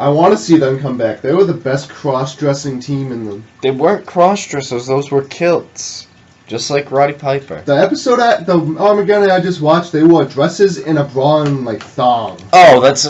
I want to see them come back. They were the best cross-dressing team in the... They weren't cross-dressers. Those were kilts. Just like Roddy Piper. The episode at the Armageddon I just watched, they wore dresses and a bra and, like, thong. Oh, that's...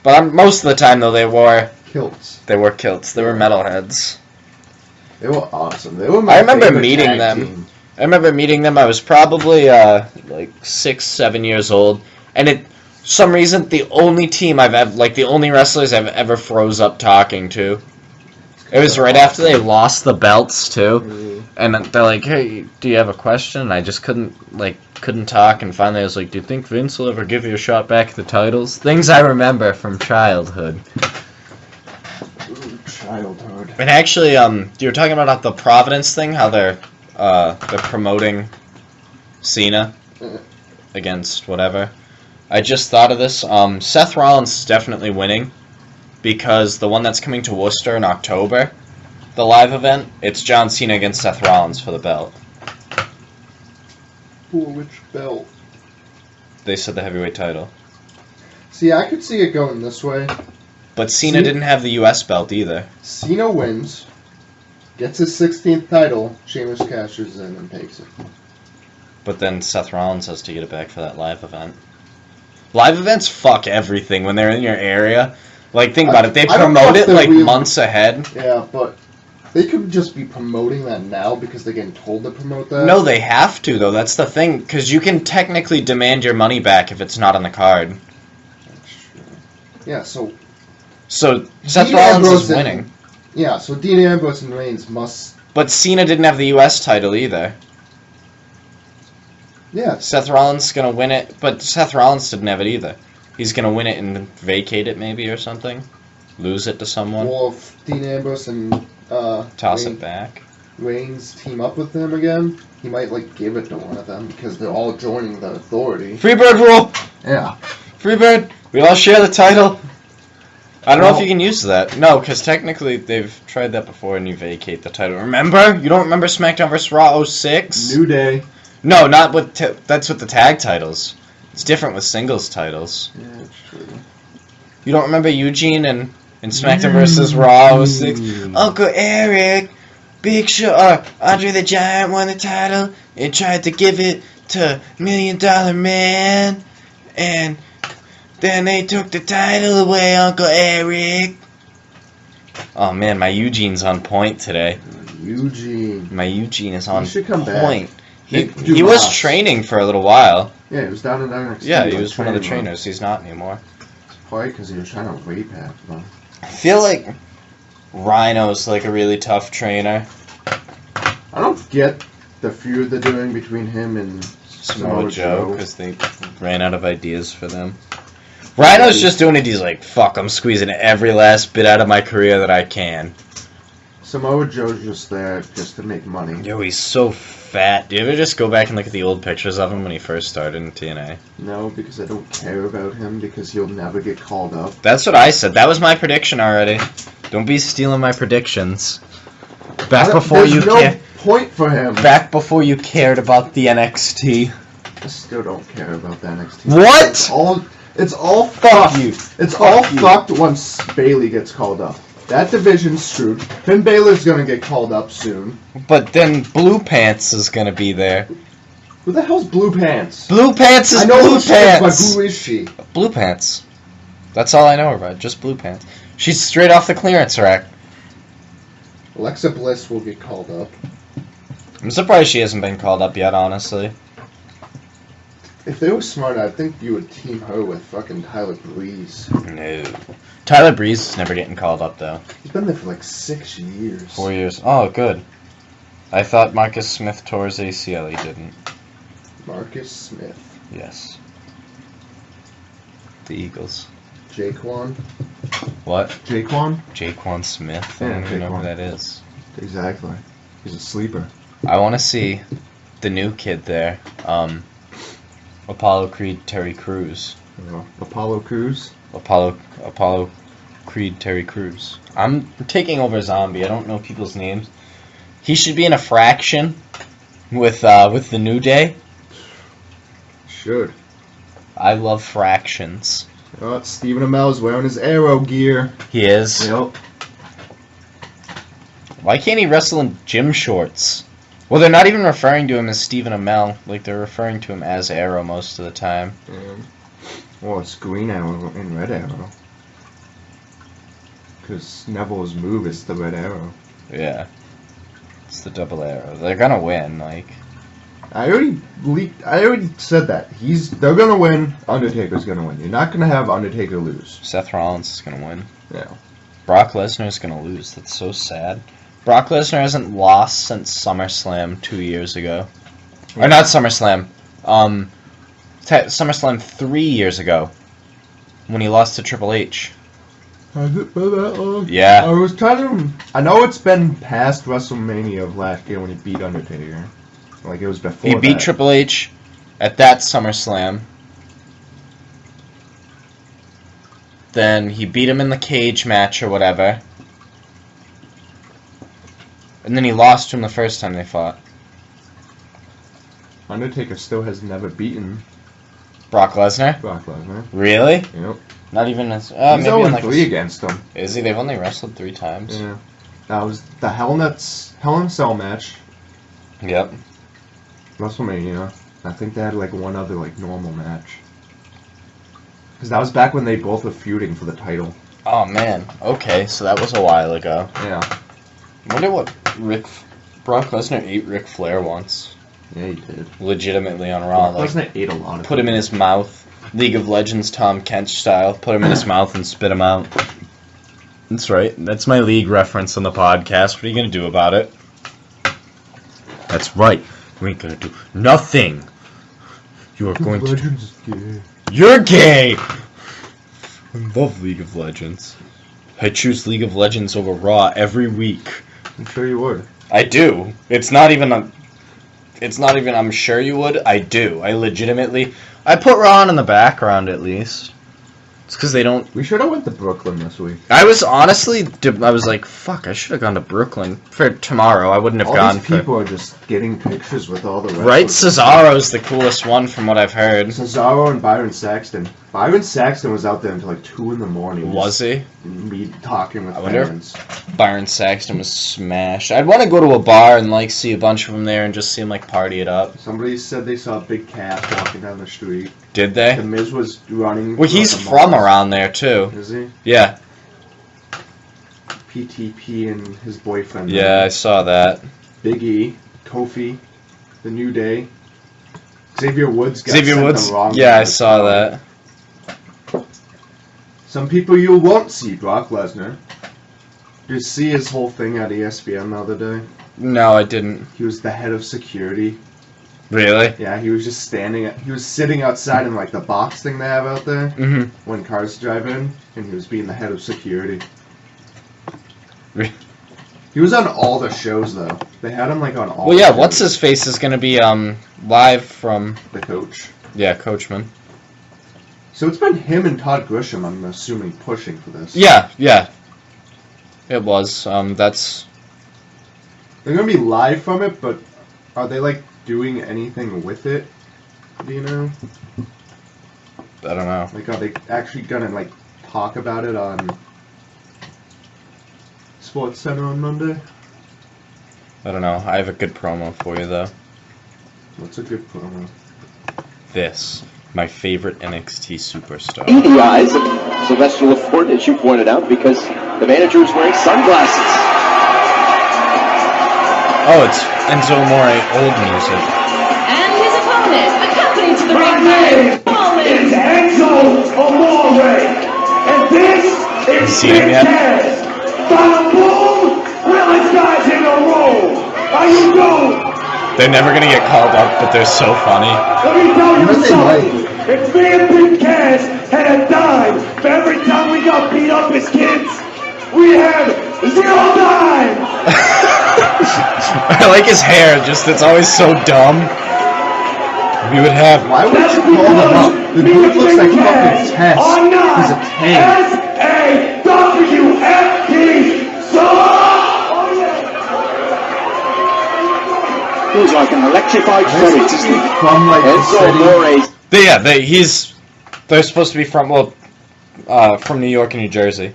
But most of the time, though, they wore... Kilts. They were kilts. They were metalheads. They were awesome. They were my I remember favorite meeting tag them. team. I remember meeting them. I was probably, like, 6, 7 years old. And some reason, the only team I've ever... Like, the only wrestlers I've ever froze up talking to. It was right after they lost the belts, too. Mm-hmm. And they're like, hey, do you have a question? And I just couldn't talk. And finally I was like, do you think Vince will ever give you a shot back at the titles? Things I remember from childhood. Ooh, childhood. And actually, you were talking about the Providence thing, how they're promoting Cena against whatever. I just thought of this. Seth Rollins is definitely winning because the one that's coming to Worcester in October, the live event, it's John Cena against Seth Rollins for the belt. For which belt? They said the heavyweight title. See, I could see it going this way. But Cena didn't have the U.S. belt either. Cena wins, gets his 16th title, Sheamus cashes in and takes it. But then Seth Rollins has to get it back for that live event. Live events fuck everything when they're in your area. Like, think about it. They promote it, like, months ahead. Yeah, but they could just be promoting that now because they're getting told to promote that. No, they have to, though. That's the thing. Because you can technically demand your money back if it's not on the card. That's true. Yeah, so Seth Rollins is winning. Yeah, so Dean Ambrose and Reigns must... But Cena didn't have the U.S. title either. Yeah. Seth Rollins is going to win it, but Seth Rollins didn't have it either. He's going to win it and vacate it maybe or something. Lose it to someone. Or if Dean Ambrose and toss it back. Reigns team up with him again, he might, like, give it to one of them because they're all joining the Authority. Freebird rule! Yeah. Freebird! We all share the title! I don't know if you can use that. No, because technically they've tried that before and you vacate the title. Remember? You don't remember SmackDown vs. Raw 06? New Day. No, not with... that's with the tag titles. It's different with singles titles. Yeah, that's true. You don't remember Eugene and SmackDown vs. Raw 06? Uncle Eric, Big Show, Andre the Giant won the title and tried to give it to $1 Million Man, and then they took the title away, Uncle Eric. Oh man, my Eugene's on point today. Eugene. My Eugene is on should come point. back. He was training for a little while. Yeah, he was down in NXT. Yeah, he was one of the trainers. He's not anymore. Probably because he was trying to rape half of them. I feel like Rhino's like a really tough trainer. I don't get the feud they're doing between him and Samoa Joe because they ran out of ideas for them. Rhino's just doing it. He's like, fuck, I'm squeezing every last bit out of my career that I can. Samoa Joe's just there just to make money. Yo, he's so fat. Do you ever just go back and look at the old pictures of him when he first started in TNA? No, because I don't care about him because he'll never get called up. That's what I said. That was my prediction already. Don't be stealing my predictions. Back before you no point for him. Back before you cared about the NXT. I still don't care about the NXT. What? It's all Fuck fucked. you. It's all fucked once Bayley gets called up. That division's screwed. Finn Balor's gonna get called up soon. But then Blue Pants is gonna be there. Who the hell's Blue Pants? Blue Pants is I know Blue who she is, but Pants. who is she? Blue Pants. That's all I know about. Just Blue Pants. She's straight off the clearance rack. Alexa Bliss will get called up. I'm surprised she hasn't been called up yet, honestly. If they were smart, I think you would team her with fucking Tyler Breeze. No. Tyler Breeze is never getting called up, though. He's been there for like 6 years. 4 years. Oh, good. I thought Marcus Smith tore his ACL. He didn't. Marcus Smith. Yes. The Eagles. Jaquan. What? Jaquan? Jaquan Smith? I Yeah, don't even know Jaquan. who that is. Exactly. He's a sleeper. I want to see the new kid there. Apollo Creed Terry Crews. Apollo Crews? Apollo Creed Terry Crews. I'm taking over Zombie. I don't know people's names. He should be in a fraction with the New Day. Should. I love fractions. Oh, Stephen Amell's wearing his Arrow gear. He is. Yep. Why can't he wrestle in gym shorts? Well, they're not even referring to him as Stephen Amell. Like, they're referring to him as Arrow most of the time. Well, it's Green Arrow and Red Arrow. Because Neville's move is the Red Arrow. Yeah. It's the double arrow. They're gonna win, like... I already said that. They're gonna win, Undertaker's gonna win. You're not gonna have Undertaker lose. Seth Rollins is gonna win. Yeah. Brock Lesnar's gonna lose. That's so sad. Brock Lesnar hasn't lost since SummerSlam 2 years ago. Or not SummerSlam. SummerSlam 3 years ago. When he lost to Triple H. Has it been that long? Yeah. I know it's been past WrestleMania of last year when he beat Undertaker. Like, it was before He beat that. Triple H at that SummerSlam. Then he beat him in the cage match or whatever. And then he lost to him the first time they fought. Undertaker still has never beaten Brock Lesnar? Brock Lesnar. Really? Yep. Not even as... He's maybe 0-3 against him. Is he? They've only wrestled 3 times. Yeah. That was the Hell in Cell match. Yep. WrestleMania. I think they had like one other like normal match. Because that was back when they both were feuding for the title. Oh man. Okay, so that was a while ago. Yeah. I wonder what Brock Lesnar ate Ric Flair once. Yeah, he did. Legitimately on Raw. Brock Lesnar ate a lot of put him in his mouth. League of Legends Tom Kent style. Put him in his mouth and spit him out. That's right. That's my league reference on the podcast. What are you going to do about it? That's right. We ain't going to do nothing. You are going to... Legends is gay. You're gay! I love League of Legends. I choose League of Legends over Raw every week. I'm sure you would. I do. It's not even I'm sure you would. I do. I legitimately... I put Raw on in the background, at least. It's because they don't... We should have went to Brooklyn this week. I was honestly... I was like, fuck, I should have gone to Brooklyn for tomorrow. I wouldn't have all gone these people are just getting pictures with all the wrestlers. Right? Cesaro's the coolest one from what I've heard. Cesaro and Byron Saxton. Byron Saxton was out there until like 2 in the morning. Was he? Me talking with I wonder fans. if Byron Saxton was smashed. I'd want to go to a bar and like see a bunch of them there and just see them like party it up. Somebody said they saw Big Cass walking down the street. Did they? The Miz was running. Well, he's from around there too. Is he? Yeah. PTP and his boyfriend. Yeah, I saw that. Big E, Kofi, The New Day. Xavier Woods got Xavier sent Woods? the wrong Yeah, way I to saw go. that. Some people you won't see, Brock Lesnar. Did you see his whole thing at ESPN the other day? No, I didn't. He was the head of security. Really? Yeah, he was just he was sitting outside in like the box thing they have out there Mm-hmm. when cars drive in, and he was being the head of security. He was on all the shows though. They had him like on all. Well, yeah. the What's shows. his face is gonna be live from The coach. yeah, Coachman. So it's been him and Todd Grisham, I'm assuming, pushing for this. Yeah, yeah. It was. That's. They're gonna be live from it, but are they like doing anything with it? Do you know? I don't know. Like, are they actually gonna like talk about it on Sports Center on Monday? I don't know. I have a good promo for you though. What's a good promo? This, my favorite NXT superstar. The eyes of Sylvester LaForte, as you pointed out, because the manager is wearing sunglasses. Oh, it's Enzo Amore, old music. And his opponent, accompanied to the ring by It's Enzo Amore, and this is See him yet? Taz. Bada boom, realest guys in the room. How you doing? They're never gonna get called up, but they're so funny. Let me tell you What they something. If me and Big Cass had a dime for every time we got beat up as kids, we had 0 dime. I like his hair, just it's always so dumb. We would have. Why would That's you call him because up? The me dude and looks Big like Cass fucking Tess. are not He's a tank. SAWFT. Feels like an electrified ferret, isn't it? From like the Enzo city. Amore. They're supposed to be from. Well, from New York and New Jersey.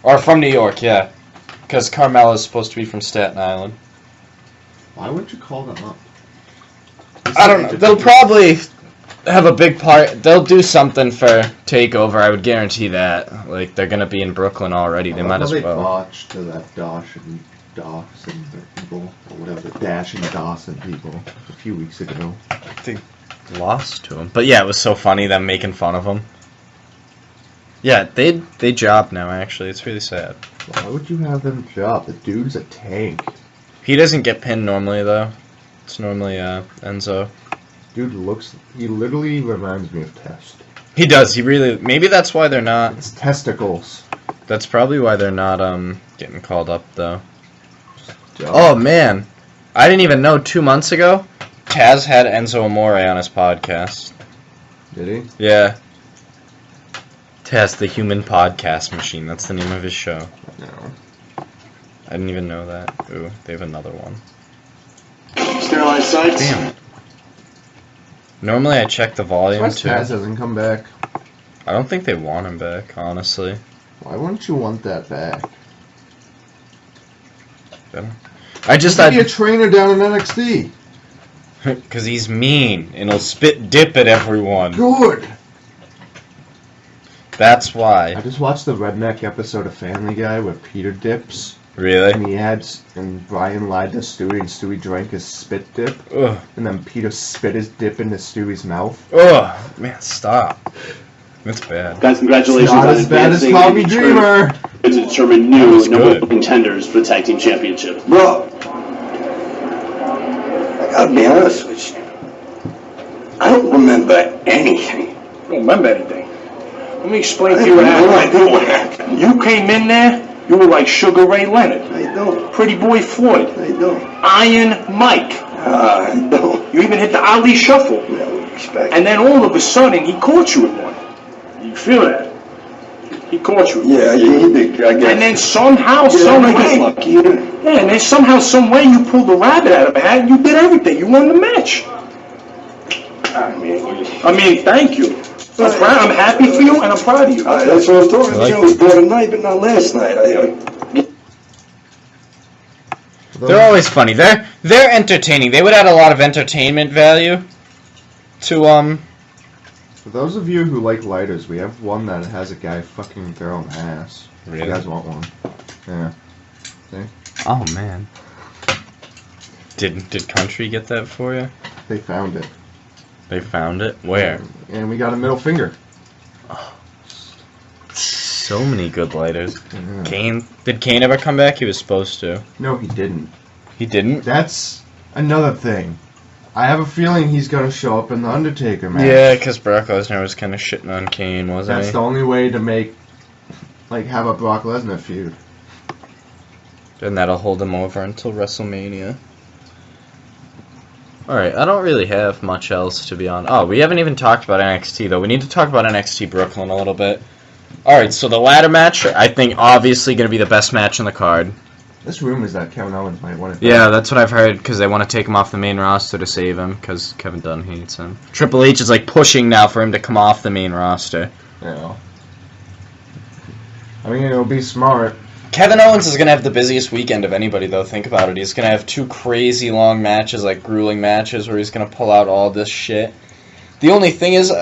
Or from New York, yeah. Because Carmella's supposed to be from Staten Island. Why wouldn't you call them up? I don't know. They'll probably have a big part. They'll do something for TakeOver. I would guarantee that. Like, they're gonna be in Brooklyn already. They might as They well. botched to that Dawson people, or whatever, the Dash and Dawson people, a few weeks ago. They lost to him. But yeah, it was so funny them making fun of him. Yeah, they job now. Actually, it's really sad. Why would you have them job? The dude's a tank. He doesn't get pinned normally though. It's normally Enzo. Dude he literally reminds me of Test. He does. He really. Maybe that's why they're not. It's testicles. That's probably why they're not getting called up though. Job. Oh man, I didn't even know 2 months ago. Taz had Enzo Amore on his podcast. Did he? Yeah. Taz, the Human Podcast Machine. That's the name of his show. No. I didn't even know that. Ooh, they have another one. Sterilized sites. Damn it. Normally I check the volume Why too. Taz hasn't come back? I don't think they want him back, honestly. Why wouldn't you want that back? I just He'd be a thought trainer down in NXT. because he's mean and he'll spit dip at everyone. Good. That's why. I just watched the redneck episode of Family Guy where Peter dips. Really? And Brian lied to Stewie, and Stewie drank his spit dip. Ugh. And then Peter spit his dip into Stewie's mouth. Ugh. Man, stop. That's bad. Guys, congratulations Not on as bad as advancing Tommy in Dreamer. to determine That new was number good. one contenders for the tag team championship. Bro, I gotta be honest with you. I don't remember anything. You don't remember anything. Let me explain I to you what have no happened. idea what happened. You came in there, you were like Sugar Ray Leonard, I don't. Pretty Boy Floyd, I don't. Iron Mike. I don't. You even hit the Ali Shuffle. No respect. And then all of a sudden, he caught you in one. You feel that? He caught you. Yeah, he did. I guess. And then somehow, yeah, some I got way, lucky. Yeah. yeah, and then somehow, some way, you pulled the rabbit out of a hat and you did everything. You won the match. I mean, thank you. I'm happy for you and I'm proud of you. That's what I was talking I like about. It was bought tonight, but not last night. They're always funny. They're entertaining. They would add a lot of entertainment value to For those of you who like lighters, we have one that has a guy fucking a girl in the ass. Really? You guys want one? Yeah. See? Oh man. Did Country get that for you? They found it. They found it? Where? And we got a middle finger. So many good lighters. Yeah. Kane, did Kane ever come back? He was supposed to. No, he didn't. He didn't? That's another thing. I have a feeling he's gonna show up in the Undertaker match. Yeah, because Brock Lesnar was kind of shitting on Kane, wasn't That's he? the only way to have a Brock Lesnar feud. And that'll hold him over until WrestleMania. Alright, I don't really have much else to be on. Oh, we haven't even talked about NXT, though. We need to talk about NXT Brooklyn a little bit. Alright, so the ladder match, I think, obviously going to be the best match on the card. This rumors that Kevin Owens might win it. Yeah, that's what I've heard, because they want to take him off the main roster to save him, because Kevin Dunn hates him. Triple H is, like, pushing now for him to come off the main roster. Yeah. I mean, it'll be smart. Kevin Owens is going to have the busiest weekend of anybody, though. Think about it. He's going to have 2 crazy long matches, like grueling matches, where he's going to pull out all this shit. The only thing is,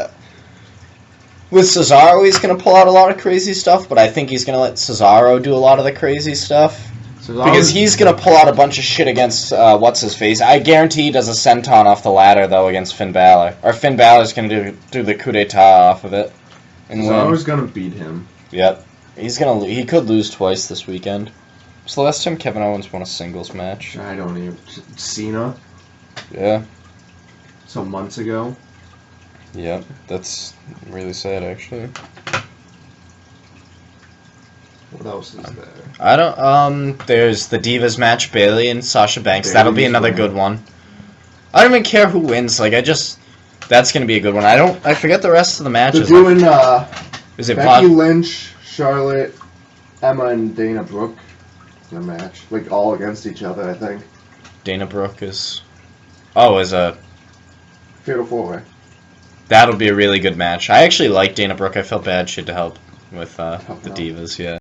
with Cesaro, he's going to pull out a lot of crazy stuff, but I think he's going to let Cesaro do a lot of the crazy stuff. Because he's going to pull out a bunch of shit against, what's-his-face. I guarantee he does a senton off the ladder, though, against Finn Balor. Or Finn Balor's going to do the coup d'etat off of it. And Cesaro's gonna beat him. Yep. He could lose twice this weekend. It's the last time Kevin Owens won a singles match. I don't even. Cena. Yeah. Some months ago. Yep. That's really sad, actually. What else is there? I don't. There's the Divas match, Bayley and Sasha Banks. That'll be Bayley's another winning. good one. I don't even care who wins. Like, that's gonna be a good one. I forget the rest of the They're matches. doing Is it Becky Lynch, Charlotte, Emma, and Dana Brooke in a match. Like, all against each other, I think. Dana Brooke is... Oh, is a... Fatal 4-way. That'll be a really good match. I actually like Dana Brooke. I felt bad she had to help with the Divas, yeah.